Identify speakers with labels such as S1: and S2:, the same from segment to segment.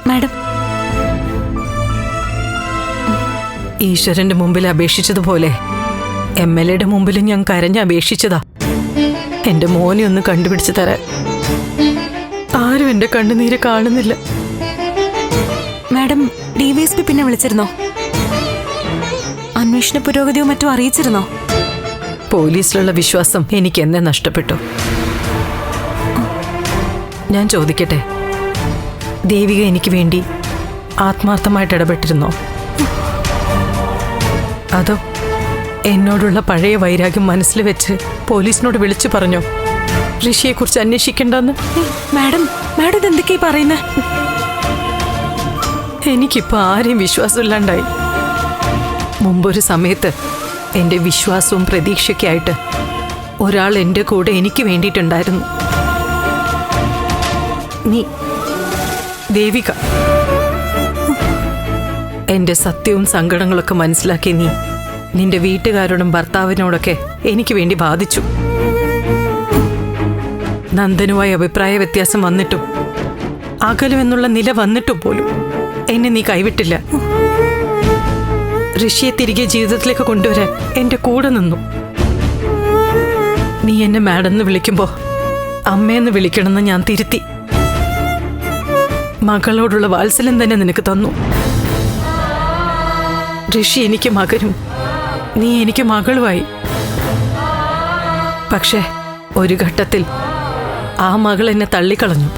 S1: Madam,
S2: ഈശ്വരന്റെ മുമ്പിൽ അപേക്ഷിച്ചതുപോലെ MLA മുമ്പിലും ഞാൻ കരഞ്ഞ് അപേക്ഷിച്ചതാ എന്റെ മോനെ ഒന്ന് കണ്ടുപിടിച്ചു തരാൻ. ആരും എന്റെ കണ്ണുനീര് കാണുന്നില്ല.
S1: മാഡം, DVSP പിന്നെ വിളിച്ചിരുന്നോ? അന്വേഷണ പുരോഗതിയോ മറ്റോ അറിയിച്ചിരുന്നോ?
S2: പോലീസിലുള്ള വിശ്വാസം എനിക്ക് എന്നെ നഷ്ടപ്പെട്ടു. ഞാൻ ചോദിക്കട്ടെ, ദേവിക എനിക്ക് വേണ്ടി ആത്മാർത്ഥമായിട്ട് ഇടപെട്ടിരുന്നോ? അതോ എന്നോടുള്ള പഴയ വൈരാഗ്യം മനസ്സിൽ വെച്ച് പോലീസിനോട് വിളിച്ചു പറഞ്ഞോ ഋഷിയെക്കുറിച്ച് അന്വേഷിക്കണ്ടെന്ന്?
S1: മാഡം ഇതെന്തൊക്കെയാ പറയുന്നേ?
S2: എനിക്കിപ്പോൾ ആരെയും വിശ്വാസമില്ലാണ്ടായി. മുമ്പൊരു സമയത്ത് എൻ്റെ വിശ്വാസവും പ്രതീക്ഷയൊക്കെ ആയിട്ട് ഒരാൾ എൻ്റെ കൂടെ എനിക്ക് വേണ്ടിയിട്ടുണ്ടായിരുന്നു. നീ ദേവിക. എൻ്റെ സത്യവും സങ്കടങ്ങളൊക്കെ മനസ്സിലാക്കി നീ നിന്റെ വീട്ടുകാരോടും ഭർത്താവിനോടൊക്കെ എനിക്ക് വേണ്ടി ബാധിച്ചു. നന്ദനുമായി അഭിപ്രായ വ്യത്യാസം വന്നിട്ടും അകലുമെന്നുള്ള നില വന്നിട്ടും പോലും എന്നെ നീ കൈവിട്ടില്ല. ഋഷിയെ തിരികെ ജീവിതത്തിലേക്ക് കൊണ്ടുവരാൻ എൻ്റെ കൂടെ നിന്നു. നീ എന്നെ മാഡം എന്ന് വിളിക്കുമ്പോൾ അമ്മയെന്ന് വിളിക്കണമെന്ന് ഞാൻ തിരുത്തി. മകളോടുള്ള വാത്സല്യം തന്നെ നിനക്ക് തന്നു. ഋഷി എനിക്ക് മകനും നീ എനിക്ക് മകളുമായി. പക്ഷേ ഒരു ഘട്ടത്തിൽ ആ മകൾ എന്നെ തള്ളിക്കളഞ്ഞു.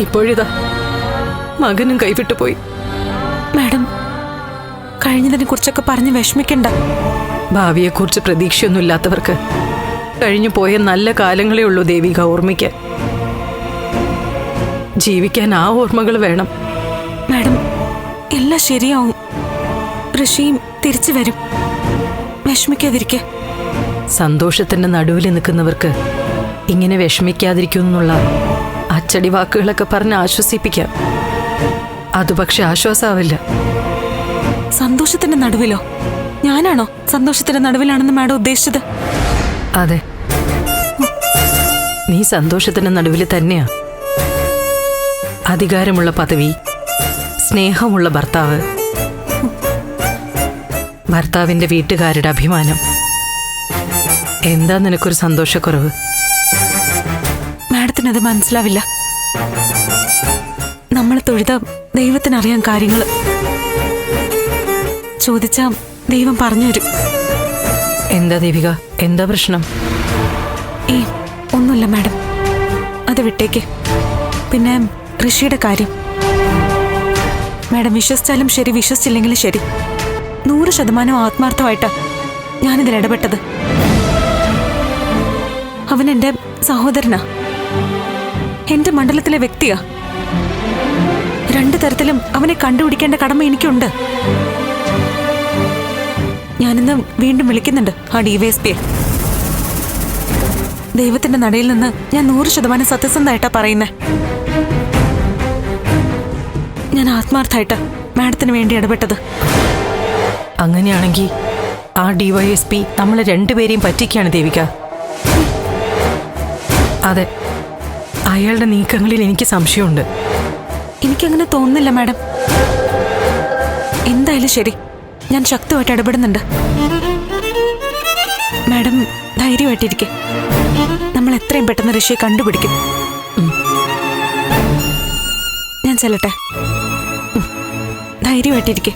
S2: ഇപ്പോഴിതാ മകനും കൈവിട്ടു പോയി.
S1: മാഡം, കഴിഞ്ഞതിനെ കുറിച്ചൊക്കെ പറഞ്ഞ് വിഷമിക്കണ്ട.
S2: ഭാവിയെക്കുറിച്ച് പ്രതീക്ഷയൊന്നുമില്ലാത്തവർക്ക് കഴിഞ്ഞു പോയ നല്ല കാലങ്ങളേ ഉള്ളൂ ദേവിക ഓർമ്മിക്കാൻ. ജീവിക്കാൻ ആ ഓർമ്മകൾ വേണം.
S1: മാഡം, എല്ലാം ശരിയാവും. ഋഷിയും തിരിച്ചു വരും. വിഷമിക്കാതിരിക്കെ.
S2: സന്തോഷത്തിന്റെ നടുവിൽ നിൽക്കുന്നവർക്ക് ഇങ്ങനെ വിഷമിക്കാതിരിക്കുന്നുള്ള അച്ചടി വാക്കുകളൊക്കെ പറഞ്ഞ് ആശ്വസിപ്പിക്കാം. അത് പക്ഷെ ആശ്വാസമാവില്ല.
S1: സന്തോഷത്തിന്റെ നടുവിലോ? ഞാനാണോ സന്തോഷത്തിന്റെ നടുവിലാണെന്ന് മാഡം ഉദ്ദേശിച്ചത്?
S2: അതെ, നീ സന്തോഷത്തിന്റെ നടുവിൽ തന്നെയാ. അധികാരമുള്ള പദവി, സ്നേഹമുള്ള ഭർത്താവ്, ഭർത്താവിന്റെ വീട്ടുകാരുടെ അഭിമാനം. എന്താ നിനക്കൊരു സന്തോഷക്കുറവ്?
S1: മാഡത്തിനത് മനസ്സിലാവില്ല. നമ്മളെ തൊഴുത ദൈവത്തിനറിയാൻ കാര്യങ്ങൾ. ചോദിച്ചാ ദൈവം പറഞ്ഞു തരും.
S2: എന്താ ദേവിക, എന്താ പ്രശ്നം?
S1: ഒന്നുമില്ല മാഡം, അത് വിട്ടേക്ക്. പിന്നെ ഋഷിയുടെ കാര്യം മാഡം വിശ്വസിച്ചാലും ശരി, വിശ്വസിച്ചില്ലെങ്കിലും ശരി, 100% ആത്മാർത്ഥമായിട്ടാ ഞാനിതിൽ ഇടപെട്ടത്. അവൻ എൻ്റെ സഹോദരനാ, എന്റെ മണ്ഡലത്തിലെ വ്യക്തിയാ. 2 തരത്തിലും അവനെ കണ്ടുപിടിക്കേണ്ട കടമ എനിക്കുണ്ട്. ഞാനിന്ന് വീണ്ടും വിളിക്കുന്നുണ്ട് ആ DVSPയെ. ദൈവത്തിന്റെ നടയിൽ നിന്ന് ഞാൻ 100% സത്യസന്ധമായിട്ടാ പറയുന്നേ. ഞാൻ ആത്മാർത്ഥമായിട്ടാ മാഡത്തിന് വേണ്ടി ഇടപെട്ടത്.
S2: അങ്ങനെയാണെങ്കിൽ ആ DYSP നമ്മളെ 2 പേരെയും പറ്റിക്കാണ് ദേവിക. അതെ, അയാളുടെ നീക്കങ്ങളിൽ എനിക്ക് സംശയമുണ്ട്.
S1: എനിക്കങ്ങനെ തോന്നുന്നില്ല മാഡം. എന്തായാലും ശരി, ഞാൻ ശക്തമായിട്ട് ഇടപെടുന്നുണ്ട്. മാഡം ധൈര്യമായിട്ടിരിക്കെ. നമ്മൾ എത്രയും പെട്ടെന്ന് ഋഷിയെ കണ്ടുപിടിക്കും. ഞാൻ ചെല്ലട്ടെ. ധൈര്യമായിട്ടിരിക്കെ.